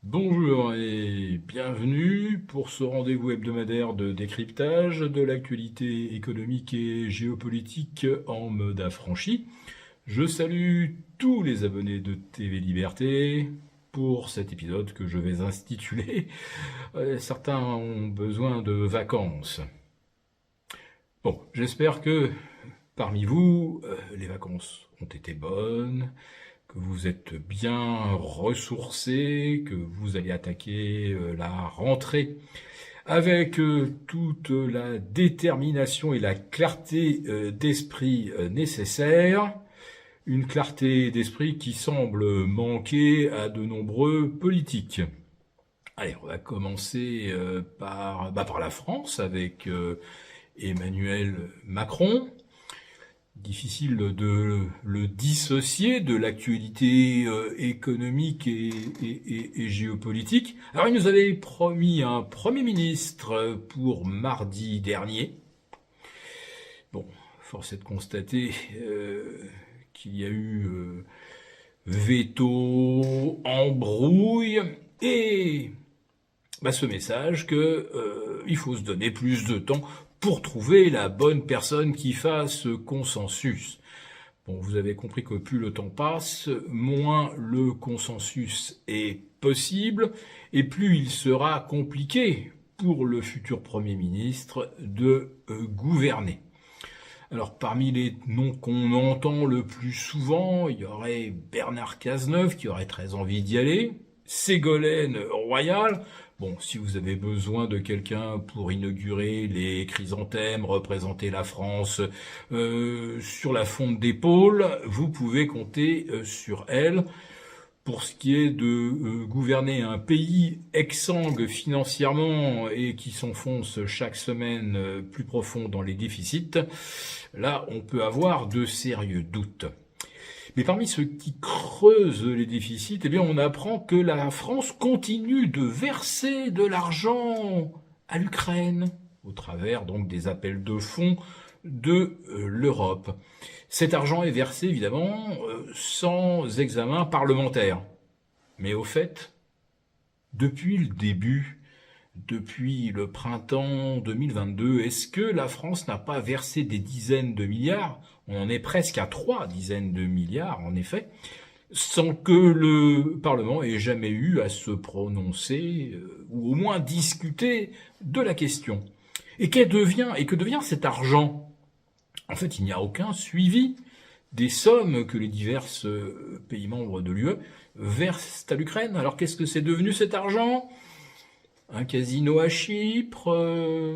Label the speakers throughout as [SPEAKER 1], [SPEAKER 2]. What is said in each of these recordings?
[SPEAKER 1] Bonjour et bienvenue pour ce rendez-vous hebdomadaire de décryptage de l'actualité économique et géopolitique en mode affranchi. Je salue tous les abonnés de TV Liberté pour cet épisode que je vais intituler Certains ont besoin de vacances. Bon, j'espère que parmi vous, les vacances ont été bonnes, que vous êtes bien ressourcés, que vous allez attaquer la rentrée avec toute la détermination et la clarté d'esprit nécessaire. Une clarté d'esprit qui semble manquer à de nombreux politiques. Allez, on va commencer par la France avec Emmanuel Macron. Difficile de le dissocier de l'actualité économique et géopolitique. Alors il nous avait promis un Premier ministre pour mardi dernier. Bon, force est de constater qu'il y a eu veto, embrouille et ce message que il faut se donner plus de temps pour trouver la bonne personne qui fasse consensus. Bon, vous avez compris que plus le temps passe, moins le consensus est possible, et plus il sera compliqué pour le futur Premier ministre de gouverner. Alors, parmi les noms qu'on entend le plus souvent, il y aurait Bernard Cazeneuve qui aurait très envie d'y aller, Ségolène Royal. Bon, si vous avez besoin de quelqu'un pour inaugurer les chrysanthèmes, représenter la France sur la fonte d'épaule, vous pouvez compter sur elle. Pour ce qui est de gouverner un pays exsangue financièrement et qui s'enfonce chaque semaine plus profond dans les déficits, là, on peut avoir de sérieux doutes. Mais parmi ceux qui creusent les déficits, eh bien, on apprend que la France continue de verser de l'argent à l'Ukraine, au travers donc des appels de fonds de l'Europe. Cet argent est versé évidemment sans examen parlementaire. Mais au fait, depuis le début, depuis le printemps 2022, est-ce que la France n'a pas versé des dizaines de milliards ? On en est presque à 3 dizaines de milliards, en effet, sans que le Parlement ait jamais eu à se prononcer, ou au moins discuter de la question. Et que devient cet argent ? En fait, il n'y a aucun suivi des sommes que les divers pays membres de l'UE versent à l'Ukraine. Alors qu'est-ce que c'est devenu cet argent ? Un casino à Chypre,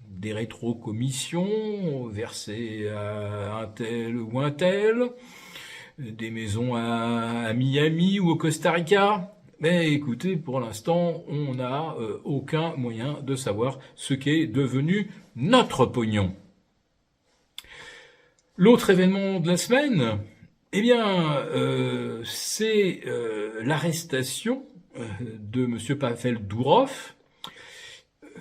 [SPEAKER 1] des rétrocommissions versées à un tel ou un tel, des maisons à Miami ou au Costa Rica. Mais écoutez, pour l'instant, on n'a aucun moyen de savoir ce qu'est devenu notre pognon. L'autre événement de la semaine, eh bien, c'est l'arrestation de M. Pavel Dourov,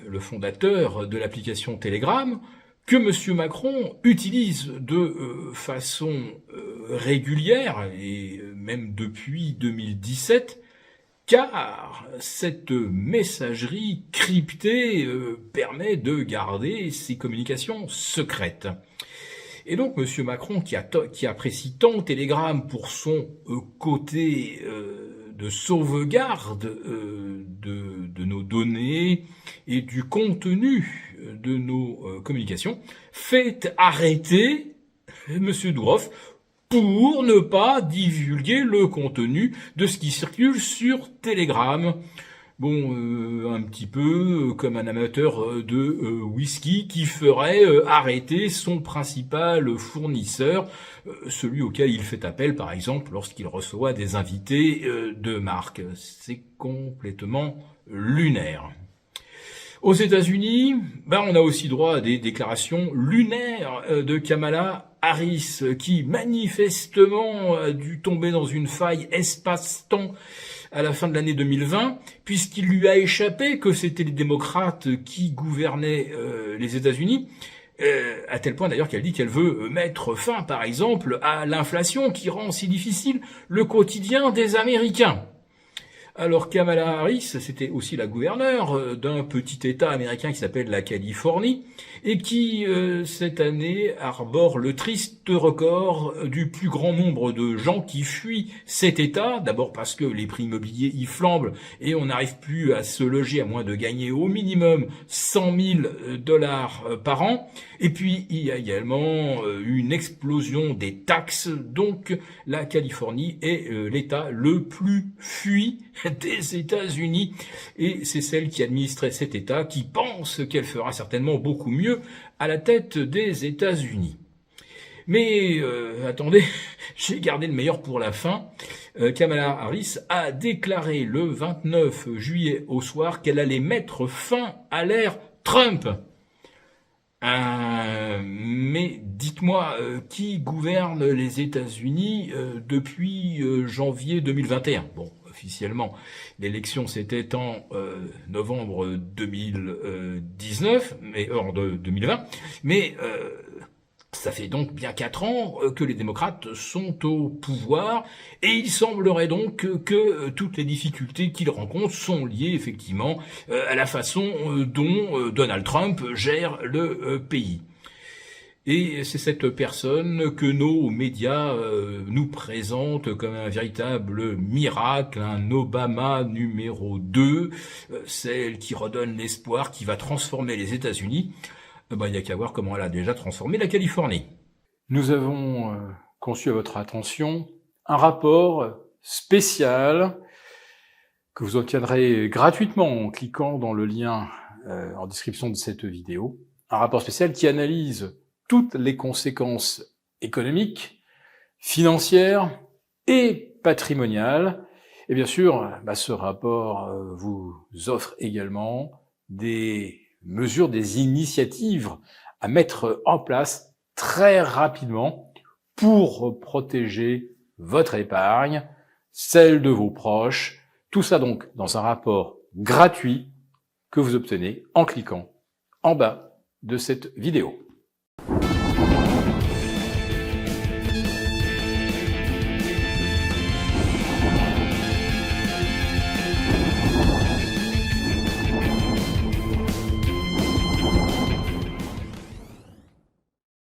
[SPEAKER 1] le fondateur de l'application Telegram, que M. Macron utilise de façon régulière, et même depuis 2017, car cette messagerie cryptée permet de garder ses communications secrètes. Et donc M. Macron, qui apprécie tant Telegram pour son côté de sauvegarde de nos données et du contenu de nos communications, fait arrêter M. Dourov pour ne pas divulguer le contenu de ce qui circule sur Telegram. Bon, un petit peu comme un amateur de whisky qui ferait arrêter son principal fournisseur, celui auquel il fait appel par exemple lorsqu'il reçoit des invités de marque. C'est complètement lunaire. Aux États-Unis, on a aussi droit à des déclarations lunaires de Kamala Harris, qui manifestement a dû tomber dans une faille espace-temps à la fin de l'année 2020, puisqu'il lui a échappé que c'était les démocrates qui gouvernaient les États-Unis, à tel point d'ailleurs qu'elle dit qu'elle veut mettre fin, par exemple, à l'inflation qui rend si difficile le quotidien des Américains. Alors Kamala Harris, c'était aussi la gouverneure d'un petit État américain qui s'appelle la Californie et qui, cette année, arbore le triste record du plus grand nombre de gens qui fuient cet État. D'abord parce que les prix immobiliers y flambent et on n'arrive plus à se loger à moins de gagner au minimum 100 000 dollars par an. Et puis il y a également une explosion des taxes. Donc la Californie est l'État le plus fui des États-Unis et c'est celle qui administrait cet État qui pense qu'elle fera certainement beaucoup mieux à la tête des États-Unis. Mais attendez, j'ai gardé le meilleur pour la fin. Kamala Harris a déclaré le 29 juillet au soir qu'elle allait mettre fin à l'ère Trump. Mais dites-moi, qui gouverne les États-Unis depuis janvier 2021 ? Bon, officiellement, l'élection c'était en novembre 2019, de 2020, mais ça fait donc bien 4 ans que les démocrates sont au pouvoir et il semblerait donc que toutes les difficultés qu'ils rencontrent sont liées effectivement à la façon dont Donald Trump gère le pays. Et c'est cette personne que nos médias nous présentent comme un véritable miracle, un Obama numéro 2, celle qui redonne l'espoir, qui va transformer les États-Unis. Il n'y a qu'à voir comment elle a déjà transformé la Californie. Nous avons conçu à votre attention un rapport spécial que vous obtiendrez gratuitement en cliquant dans le lien en description de cette vidéo. Un rapport spécial qui analyse toutes les conséquences économiques, financières et patrimoniales. Et bien sûr, ce rapport vous offre également des mesures, des initiatives à mettre en place très rapidement pour protéger votre épargne, celle de vos proches. Tout ça donc dans un rapport gratuit que vous obtenez en cliquant en bas de cette vidéo.